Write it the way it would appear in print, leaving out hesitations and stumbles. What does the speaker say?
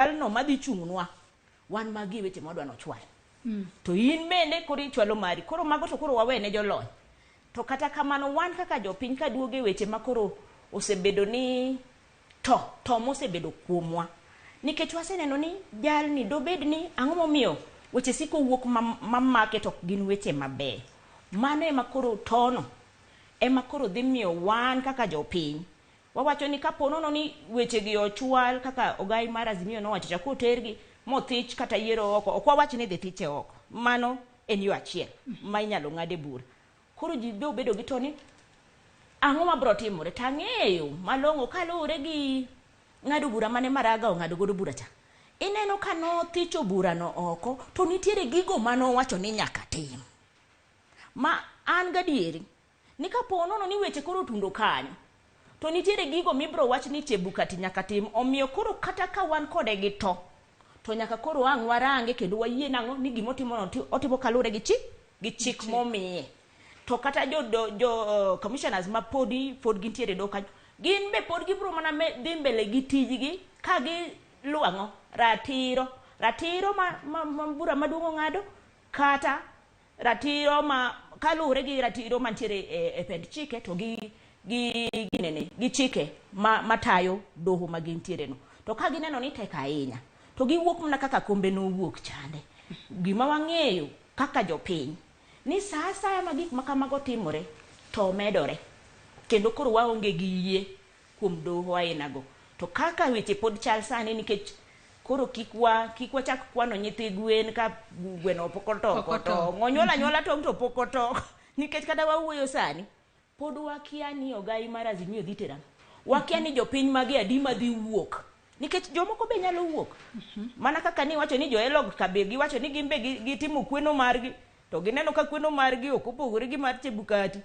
jalno madhi chung'nwa wan magi weche modwa nochwal. To in bende koro ichwalo mari. Koro mago to koro wawene jolony. To kata kamano wan kaka jopiny ka duoge weche makoro osebedo ni to mosebedo kuomwa. Nikech waseneno ni jalni dobed ni ang'o momiyo weche siko wuok mamake to gin weche maber. Mano ema koro tono ema koro dhi miyo wan kaka jopiny wawacho ni kaponono ni weche gi ochwal kaka Ogai mar Azimio nowacho cha kotergi mothich kata yiero oko ok wawach ni dhi thiche oko. Mano en yo achiel ma inyalo ng'ade bura. Koro ji be obedo gi toni ang'o mabro timore tang'eyo malong'o kaluwore gi ng'ado bura mane Maraga ong'ado godo bura cha. Ineno ka nothicho burano oko to nitiere gigo manowacho ni nyaka tim. Ma an gadieri ni kaponono ni weche koro tundo kanyo to nitiere gigo mibro wach ni Chebukati nyaka tim. Omiyo koro kata ka wan kode gi to nyaka koro ang' warange kendo wayie nang'o ni gimotimo otimo kalure gi chik momiye. To kata jo commissioners ma pod gintiere do kanyo gin be pod gibro mana dhi mbele gi tijgi ka gi luang'o ratiro ma bura maduong' ng'ado kata ratiro ma kalure gi ratiro mantiere e pend chike to gi chike matayo doho ma gintiere no. To ka gineno ni tek ahinya to giwuok mana kaka kombe no wuok chande. Gima wang'eyo kaka jopiny ni sa asaya ma gik makamago timore to medore kendo koro waonge gi yie kuom doho ainago. To kaka weche pod chal sani nikech koro kik wachak kwano nyithi gwen ka gweno pokotoko to ng'onyola tong' to pokotoko nikech kada wawuoyo sani pod wakia ni Ogai mar Azimio dhi tera. Wakia ni jopiny magi adi madhi wuok nikech jomoko be nyalo wuok. Mana kaka ni wacho ni joelog kabe giwacho ni gimbe gitimo kweno margi to gineno ka kweno margi ok opogore gi mar Chebukati